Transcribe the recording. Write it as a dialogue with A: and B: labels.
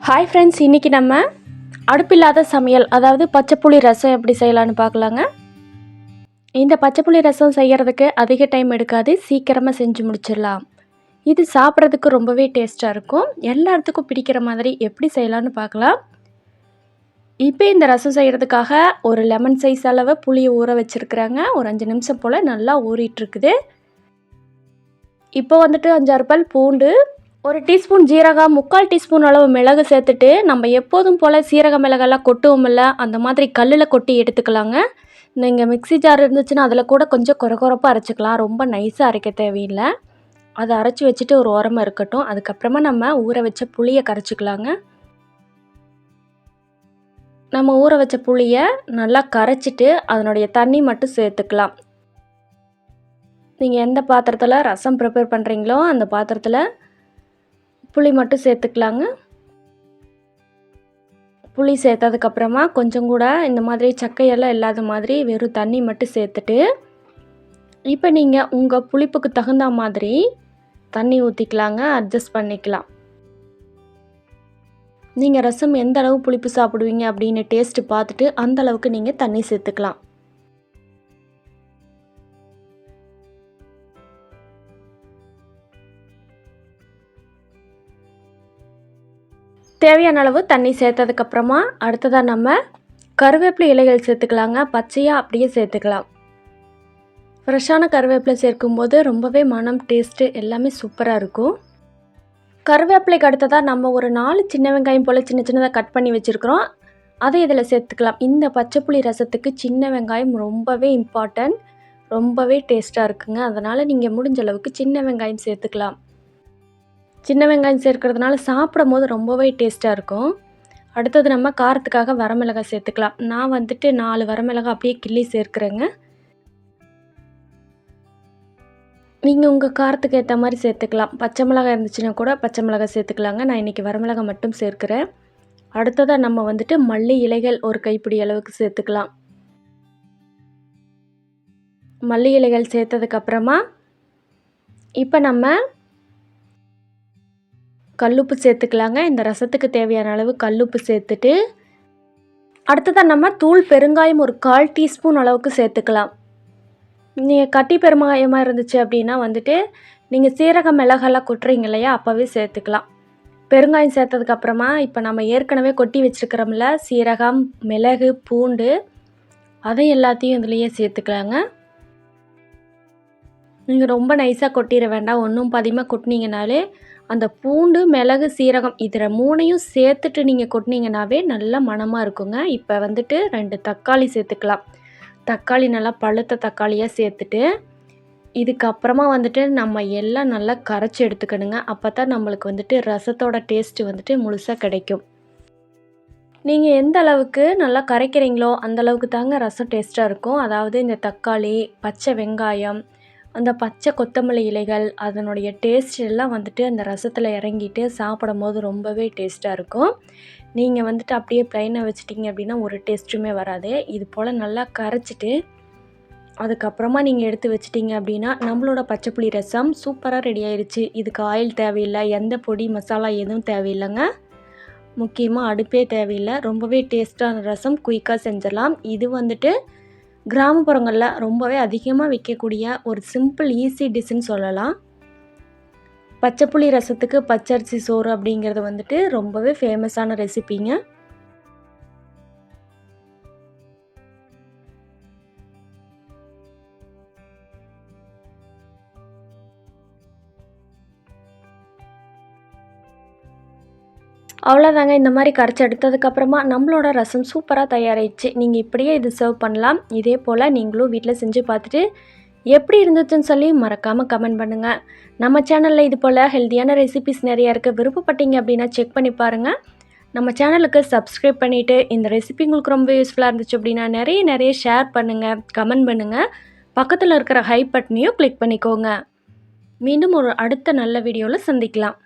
A: Hi friends, இன்றைக்கி நம்ம அடுப்பில்லாத சமையல், அதாவது பச்சைப்புளி ரசம் எப்படி செய்யலான்னு பார்க்கலாங்க. இந்த பச்சைப்புளி ரசம் செய்கிறதுக்கு அதிக டைம் எடுக்காது, சீக்கிரமாக செஞ்சு முடிச்சிடலாம். இது சாப்பிட்றதுக்கு ரொம்பவே டேஸ்ட்டாக இருக்கும். எல்லாத்துக்கும் பிடிக்கிற மாதிரி எப்படி செய்யலான்னு பார்க்கலாம். இப்போ இந்த ரசம் செய்கிறதுக்காக ஒரு லெமன் சைஸ் அளவு புளியை ஊற வச்சுருக்குறாங்க. ஒரு 5 நிமிஷம் போல் நல்லா ஊறிட்டுருக்குது. இப்போ வந்துட்டு 5-6 பல் பூண்டு, 1 டீஸ்பூன் ஜீரகம், 3/4 டீஸ்பூன் அளவு மிளகு சேர்த்துட்டு, நம்ம எப்போதும் போல் சீரக மிளகெல்லாம் கொட்டுவோம்ல, அந்த மாதிரி கல்லில் கொட்டி எடுத்துக்கலாங்க. நீங்கள் மிக்ஸி ஜார் இருந்துச்சுன்னா அதில் கூட கொஞ்சம் கொரகொரப்பாக அரைச்சிக்கலாம். ரொம்ப நைஸாக அரைக்க தேவையில்லை. அதை அரைச்சி வச்சுட்டு ஒரு ஓரமாக இருக்கட்டும். அதுக்கப்புறமா நம்ம ஊற வச்ச புளியை கரைச்சிக்கலாங்க. நம்ம ஊற வச்ச புளியை நல்லா கரைச்சிட்டு அதனுடைய தண்ணி மட்டும் சேர்த்துக்கலாம். நீங்கள் எந்த பாத்திரத்தில் ரசம் ப்ரிப்பேர் பண்ணுறீங்களோ அந்த பாத்திரத்தில் புளி மட்டும் சேர்த்துக்கலாங்க. புளி சேர்த்ததுக்கப்புறமா கொஞ்சம் கூட இந்த மாதிரி சக்கையெல்லாம் இல்லாத மாதிரி வெறும் தண்ணி மட்டும் சேர்த்துட்டு, இப்போ நீங்கள் உங்கள் புளிப்புக்கு தகுந்த மாதிரி தண்ணி ஊற்றிக்கலாங்க. அட்ஜஸ்ட் பண்ணிக்கலாம். நீங்கள் ரசம் எந்த அளவு புளிப்பு சாப்பிடுவீங்க அப்படின்னு டேஸ்ட்டு பார்த்துட்டு அந்த அளவுக்கு நீங்கள் தண்ணி சேர்த்துக்கலாம். தேவையான அளவு தண்ணி சேர்த்ததுக்கப்புறமா அடுத்ததாக நம்ம கருவேப்பிலை இலைகள் சேர்த்துக்கலாங்க. பச்சையாக அப்படியே சேர்த்துக்கலாம். ஃப்ரெஷ்ஷான கருவேப்பிலை சேர்க்கும்போது ரொம்பவே மனம், டேஸ்ட்டு எல்லாமே சூப்பராக இருக்கும். கருவேப்பிலைக்கு அடுத்ததாக நம்ம ஒரு 4 சின்ன வெங்காயம் போல் சின்ன சின்னதாக கட் பண்ணி வச்சுருக்கிறோம். அதை இதில் சேர்த்துக்கலாம். இந்த பச்சைப்புளி ரசத்துக்கு சின்ன வெங்காயம் ரொம்பவே இம்பார்ட்டன்ட், ரொம்பவே டேஸ்ட்டாக இருக்குங்க. அதனால் நீங்கள் முடிஞ்ச அளவுக்கு சின்ன வெங்காயம் சேர்த்துக்கலாம். சின்ன வெங்காயம் சேர்க்கறதுனால சாப்பிடும் போது ரொம்பவே டேஸ்ட்டாக இருக்கும். அடுத்தது நம்ம காரத்துக்காக வரமிளகாய் சேர்த்துக்கலாம். நான் வந்துட்டு 4 வரமிளகாய் அப்படியே கிள்ளி சேர்க்குறேங்க. நீங்கள் உங்கள் காரத்துக்கு ஏற்ற மாதிரி சேர்த்துக்கலாம். பச்சை மிளகாய் இருந்துச்சுன்னா கூட பச்சை மிளகாய் சேர்த்துக்கலாங்க. நான் இன்றைக்கி வரமிளகாய் மட்டும் சேர்க்குறேன். அடுத்ததாக நம்ம வந்துட்டு மல்லி இலைகள் ஒரு கைப்பிடி அளவுக்கு சேர்த்துக்கலாம். மல்லி இலைகள் சேர்த்ததுக்கப்புறமா இப்போ நம்ம கல்லுப்பு சேர்த்துக்கலாங்க. இந்த ரசத்துக்கு தேவையான அளவு கல்லுப்பு சேர்த்துட்டு, அடுத்ததாக நம்ம தூள் பெருங்காயம் ஒரு 1/4 டீஸ்பூன் அளவுக்கு சேர்த்துக்கலாம். நீங்கள் கட்டி பெருங்காயமாக இருந்துச்சு அப்படின்னா வந்துட்டு நீங்கள் சீரக மிளகெல்லாம் கொட்டுறீங்க இல்லையா, அப்போவே சேர்த்துக்கலாம். பெருங்காயம் சேர்த்ததுக்கப்புறமா இப்போ நம்ம ஏற்கனவே கொட்டி வச்சுருக்கிறோம்ல சீரகம், மிளகு, பூண்டு, அதை எல்லாத்தையும் இதுலேயே சேர்த்துக்கலாங்க. நீங்கள் ரொம்ப நைஸாக கொட்டிட வேண்டாம். ஒன்றும் பாதியமாக கொட்டினீங்கனாலே அந்த பூண்டு, மிளகு, சீரகம் இதில் 3ஐயும் சேர்த்துட்டு நீங்கள் கொட்டினீங்கன்னாவே நல்ல மணமாக இருக்குங்க. இப்போ வந்துட்டு 2 தக்காளி சேர்த்துக்கலாம். தக்காளி நல்லா பழுத்த தக்காளியாக சேர்த்துட்டு, இதுக்கப்புறமா வந்துட்டு நம்ம எல்லாம் நல்லா கரைச்சி எடுத்துக்கணுங்க. அப்போ தான் நம்மளுக்கு வந்துட்டு ரசத்தோட டேஸ்ட்டு வந்துட்டு முழுசாக கிடைக்கும். நீங்கள் எந்த அளவுக்கு நல்லா கரைக்கிறீங்களோ அந்த அளவுக்கு தாங்க ரசம் டேஸ்ட்டாக இருக்கும். அதாவது இந்த தக்காளி, பச்சை வெங்காயம், அந்த பச்சை கொத்தமல்லி இலைகள் அதனுடைய டேஸ்ட் எல்லாம் வந்துட்டு அந்த ரசத்தில் இறங்கிட்டு சாப்பிடும் போது ரொம்பவே டேஸ்ட்டாக இருக்கும். நீங்கள் வந்துட்டு அப்படியே ப்ளைனாக வச்சிட்டிங்க அப்படின்னா ஒரு டேஸ்ட்டுமே வராது. இது போல் நல்லா கரைச்சிட்டு அதுக்கப்புறமா நீங்கள் எடுத்து வச்சிட்டிங்க அப்படின்னா நம்மளோட பச்சைப்புளி ரசம் சூப்பராக ரெடி ஆயிடுச்சு. இதுக்கு ஆயில் தேவையில்லை, எந்த பொடி மசாலா எதுவும் தேவையில்லைங்க. முக்கியமாக அடுப்பே தேவையில்லை. ரொம்பவே டேஸ்ட்டான ரசம் குயிக்காக செஞ்சிடலாம். இது வந்துட்டு கிராமப்புறங்களில் ரொம்பவே அதிகமாக விற்கக்கூடிய ஒரு சிம்பிள் ஈஸி டிஷ்ஷுன்னு சொல்லலாம். பச்சைப்புளி ரசத்துக்கு பச்சரிசி சோறு அப்படிங்கிறது வந்துட்டு ரொம்பவே ஃபேமஸான ரெசிபிங்க. அவ்வளோதாங்க. இந்த மாதிரி கரைச்சி எடுத்ததுக்கப்புறமா நம்மளோட ரசம் சூப்பராக தயாராகிடுச்சு. நீங்கள் இப்படியே இது சர்வ் பண்ணலாம். இதே போல் நீங்களும் வீட்டில் செஞ்சு பார்த்துட்டு எப்படி இருந்துச்சுன்னு சொல்லி மறக்காமல் கமெண்ட் பண்ணுங்கள். நம்ம சேனலில் இது போல் ஹெல்த்தியான ரெசிபிஸ் நிறையா இருக்குது. விருப்பப்பட்டீங்க அப்படின்னா செக் பண்ணி பாருங்கள். நம்ம சேனலுக்கு சப்ஸ்கிரைப் பண்ணிவிட்டு இந்த ரெசிபி உங்களுக்கு ரொம்ப யூஸ்ஃபுல்லாக இருந்துச்சு அப்படின்னா நிறைய ஷேர் பண்ணுங்கள், கமெண்ட் பண்ணுங்கள். பக்கத்தில் இருக்கிற ஹை பட்டனையும் கிளிக் பண்ணிக்கோங்க. மீண்டும் ஒரு அடுத்த நல்ல வீடியோவில் சந்திக்கலாம்.